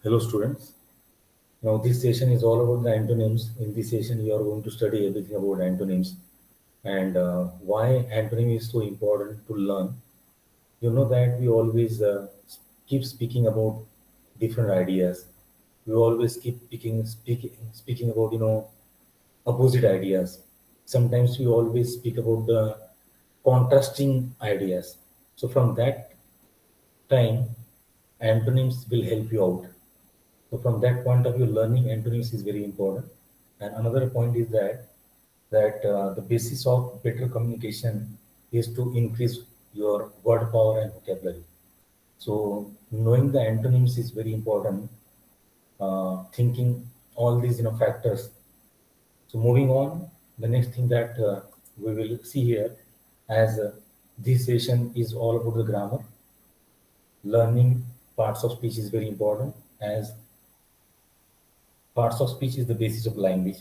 Hello students. Now this session is all about the antonyms. In this session you are going to study everything about antonyms and why antonym is so important to learn. You know that we always keep speaking about different ideas. We always keep speaking about opposite ideas. Sometimes we always speak about the contrasting ideas. So from that time, antonyms will help you out. So from that point of view, learning antonyms is very important. And another point is that the basis of better communication is to increase your word power and vocabulary. So knowing the antonyms is very important. Thinking all these factors. So moving on, the next thing that we will see here, as this session is all about the grammar. Learning parts of speech is very important, as parts of speech is the basis of language.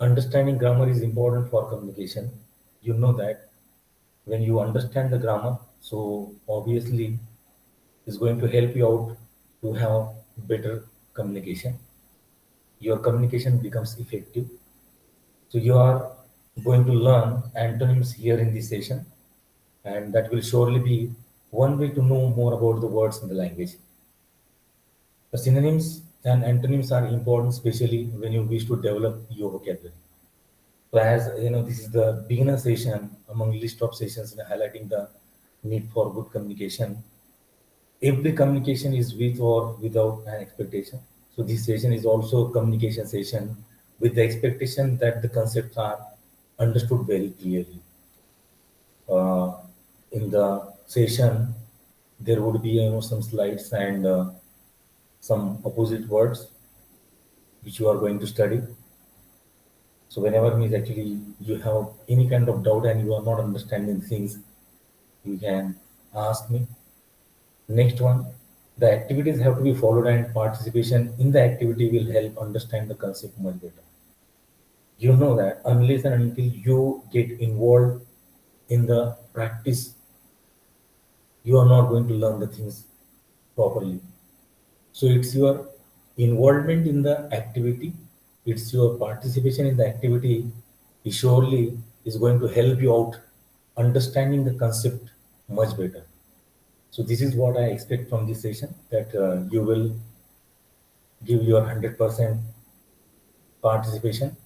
Understanding grammar is important for communication. You know that when you understand the grammar, so obviously it's going to help you out to have better communication. Your communication becomes effective. So you are going to learn antonyms here in this session, and that will surely be one way to know more about the words in the language. The synonyms and antonyms are important, especially when you wish to develop your vocabulary. So as you know, this is the beginner session among list of sessions highlighting the need for good communication. Every communication is with or without an expectation. So this session is also a communication session with the expectation that the concepts are understood very clearly. Uh, in the session, there would be some slides and some opposite words which you are going to study. So whenever means actually you have any kind of doubt and you are not understanding things, you can ask me. Next one, the activities have to be followed and participation in the activity will help understand the concept much better. You know that unless and until you get involved in the practice, you are not going to learn the things properly. So it's your involvement in the activity, it's your participation in the activity is surely is going to help you out understanding the concept much better. So this is what I expect from this session, that you will give your 100% participation.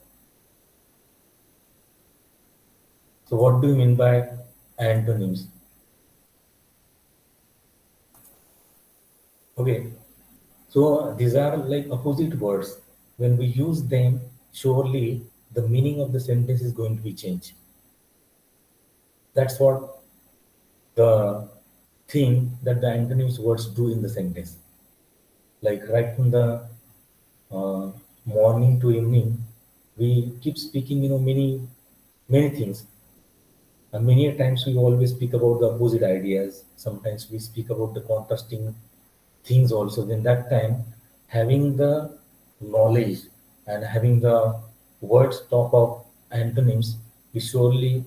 So what do you mean by antonyms? Okay, so these are like opposite words. When we use them, surely the meaning of the sentence is going to be changed. That's what the thing that the antonyms words do in the sentence. Like right from the uh, morning to evening, we keep speaking, many things. And many a times we always speak about the opposite ideas. Sometimes we speak about the contrasting things also. Then that time, having the knowledge and having the words top of antonyms is surely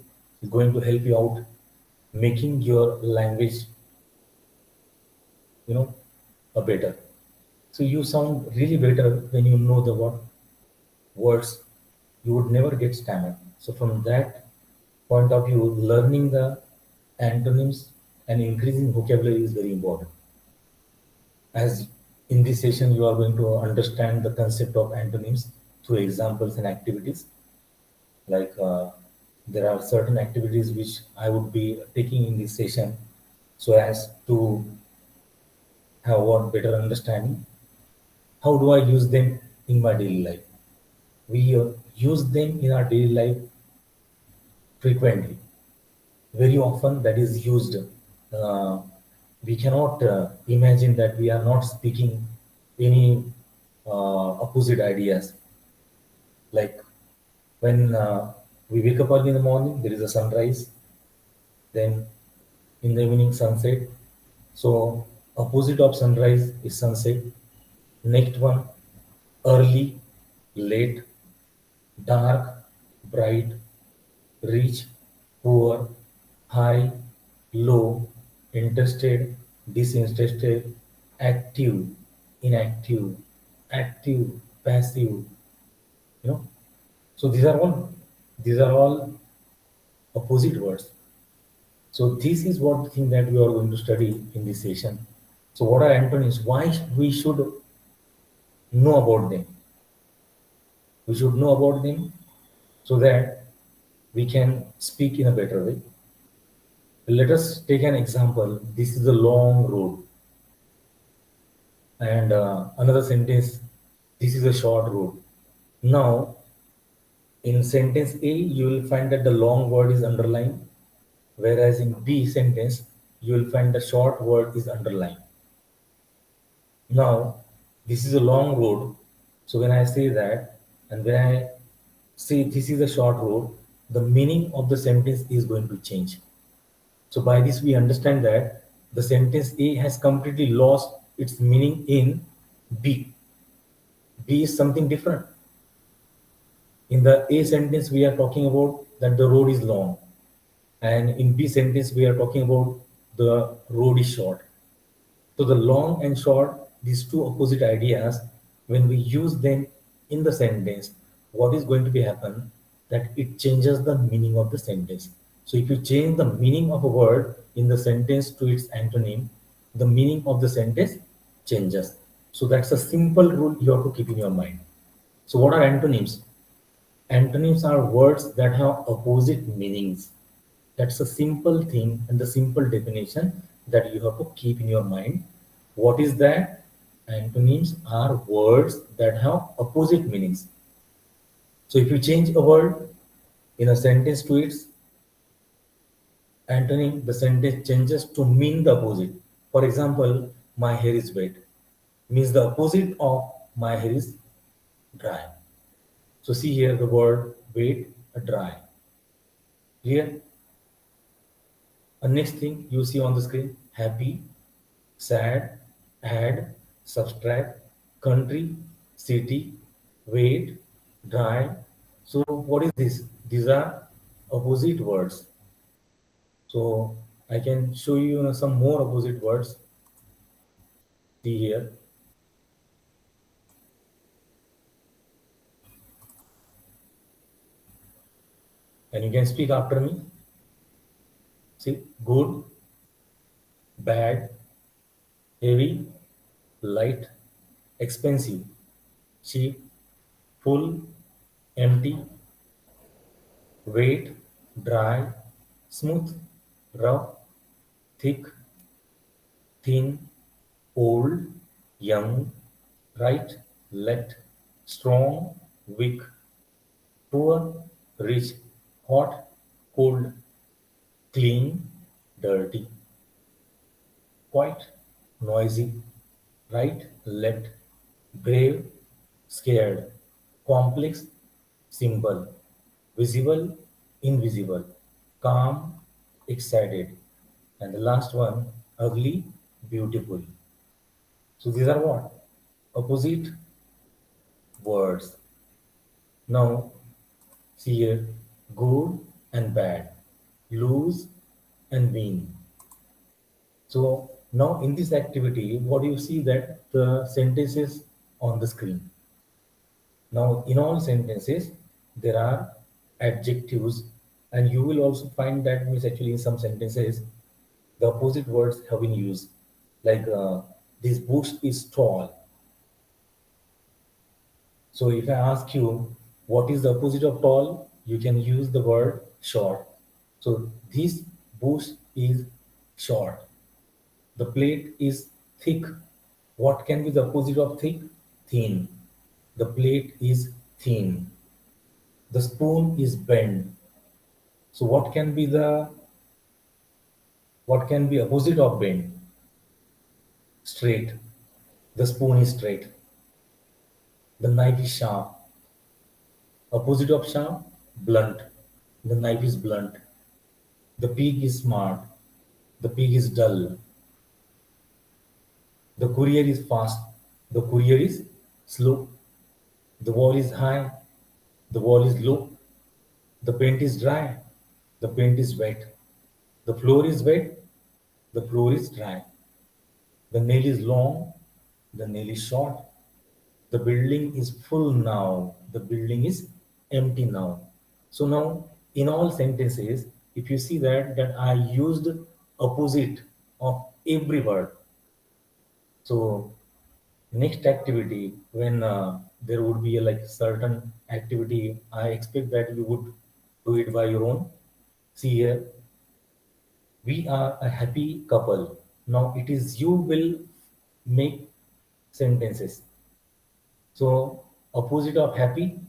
going to help you out making your language, you know, a better. So you sound really better when you know the what words you would never get stammered. So from that point of view, learning the antonyms and increasing vocabulary is very important. As in this session, you are going to understand the concept of antonyms through examples and activities. Like there are certain activities which I would be taking in this session so as to have one better understanding. How do I use them in my daily life? We use them in our daily life frequently. Very often that is used. Uh, we cannot imagine that we are not speaking any opposite ideas. Like when we wake up early in the morning, there is a sunrise. Then in the evening, sunset. So opposite of sunrise is sunset. Next one, early, late, dark, bright, rich, poor, high, low, interested, disinterested, active, inactive, active, passive, you know. So these are all opposite words. So this is what the thing that we are going to study in this session. So what are antonyms? Why we should know about them? We should know about them so that we can speak in a better way. Let us take an example. This is a long road, and another sentence. This is a short road. Now, in sentence A, you will find that the long word is underlined, whereas in B sentence, you will find the short word is underlined. Now, this is a long road. So when I say that, and when I say this is a short road, the meaning of the sentence is going to change. So by this, we understand that the sentence A has completely lost its meaning in B. B is something different. In the A sentence, we are talking about that the road is long. And in B sentence, we are talking about the road is short. So the long and short, these two opposite ideas, when we use them in the sentence, what is going to be happen? That it changes the meaning of the sentence. So if you change the meaning of a word in the sentence to its antonym, the meaning of the sentence changes. So that's a simple rule you have to keep in your mind. So what are antonyms? Antonyms are words that have opposite meanings. That's a simple thing and the simple definition that you have to keep in your mind. What is that? Antonyms are words that have opposite meanings. So if you change a word in a sentence to its antonym, the sentence changes to mean the opposite. For example, my hair is wet means the opposite of my hair is dry. So see here the word wet, dry. Here, next thing you see on the screen, happy, sad, add, subtract, country, city, wait, dry. So what is this? These are opposite words. So I can show you some more opposite words. See here. And you can speak after me. See, good, bad, heavy, light, expensive, cheap, full, empty, wet, dry, smooth, rough, thick, thin, old, young, right, left, strong, weak, poor, rich, hot, cold, clean, dirty, quiet, noisy, right, left, brave, scared, complex, simple, visible, invisible, calm, excited, and the last one, ugly, beautiful. So these are what? Opposite words. Now, see here, good and bad, lose and win. So now in this activity, what you see that the sentences on the screen. Now in all sentences, there are adjectives, and you will also find that means actually in some sentences, the opposite words have been used. Like this bush is tall. So if I ask you, what is the opposite of tall? You can use the word short. So this bush is short. The plate is thick. What can be the opposite of thick? Thin. The plate is thin. The spoon is bent. So what can be opposite of bent? Straight. The spoon is straight. The knife is sharp. Opposite of sharp? Blunt. The knife is blunt. The pig is smart. The pig is dull. The courier is fast. The courier is slow. The wall is high. The wall is low. The paint is dry. The paint is wet. The floor is wet. The floor is dry. The nail is long. The nail is short. The building is full now. The building is empty now. So now in all sentences, if you see that I used opposite of every word. So next activity, when there would be a like certain activity, I expect that you would do it by your own. See here, we are a happy couple. Now it is you will make sentences. So opposite of happy,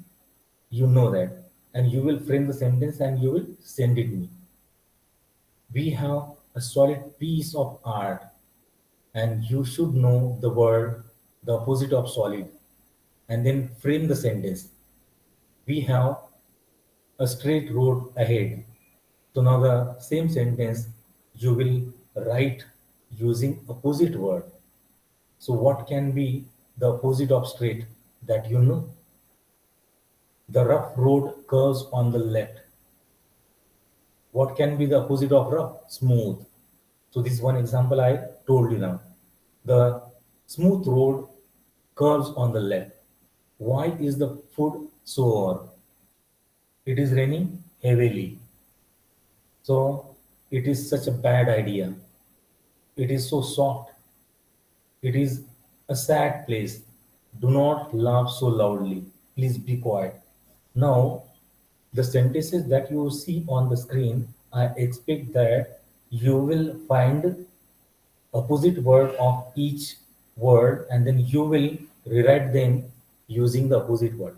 you know that, and you will frame the sentence and you will send it me. We have a solid piece of art, and you should know the word, the opposite of solid, and then frame the sentence. We have a straight road ahead. So now the same sentence you will write using opposite word. So what can be the opposite of straight that you know? The rough road curves on the left. What can be the opposite of rough? Smooth. So this is one example I told you now. The smooth road curves on the left. Why is the food sour? It is raining heavily. So it is such a bad idea. It is so soft. It is a sad place. Do not laugh so loudly. Please be quiet. Now, the sentences that you see on the screen, I expect that you will find opposite word of each word and then you will rewrite them using the opposite word.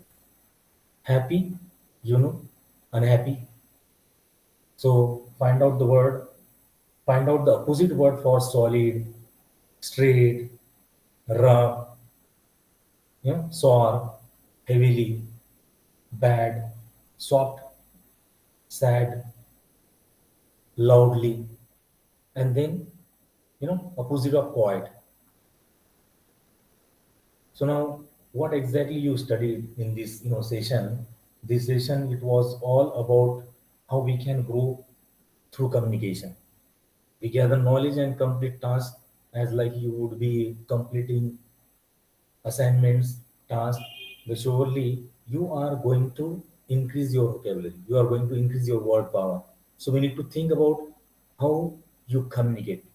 Happy, unhappy. So find out the word, find out the opposite word for solid, straight, rough, sour, heavily, bad, soft, sad, loudly, and then opposite of quiet. So now, what exactly you studied in this session? This session, it was all about how we can grow through communication. We gather knowledge and complete tasks as like you would be completing assignments, tasks. But surely you are going to increase your vocabulary. You are going to increase your word power. So we need to think about how you communicate.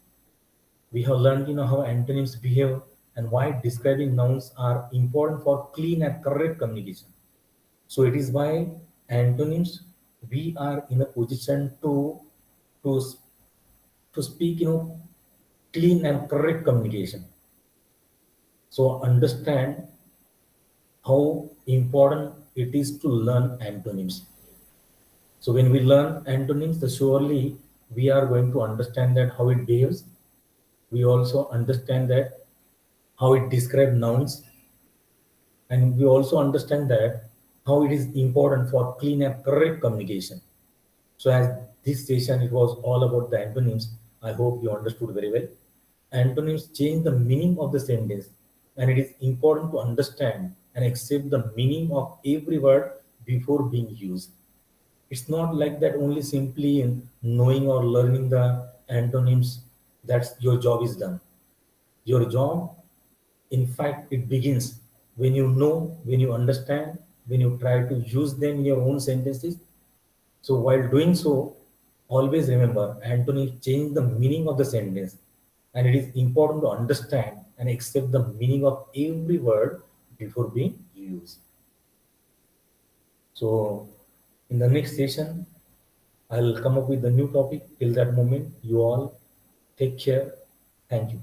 We have learned, how antonyms behave and why describing nouns are important for clean and correct communication. So it is by antonyms we are in a position to to speak, clean and correct communication. So understand how important it is to learn antonyms. So when we learn antonyms, surely we are going to understand that how it behaves. We also understand that how it describes nouns, and we also understand that how it is important for clean and correct communication. So as this session, it was all about the antonyms. I hope you understood very well. Antonyms change the meaning of the sentence, and it is important to understand and accept the meaning of every word before being used. It's not like that only simply in knowing or learning the antonyms, that's your job is done. Your job, in fact, it begins when you know, when you understand, when you try to use them in your own sentences. So while doing so, always remember antonyms change the meaning of the sentence, and it is important to understand and accept the meaning of every word before being used. So in the next session, I'll come up with a new topic. Till that moment, you all take care. Thank you.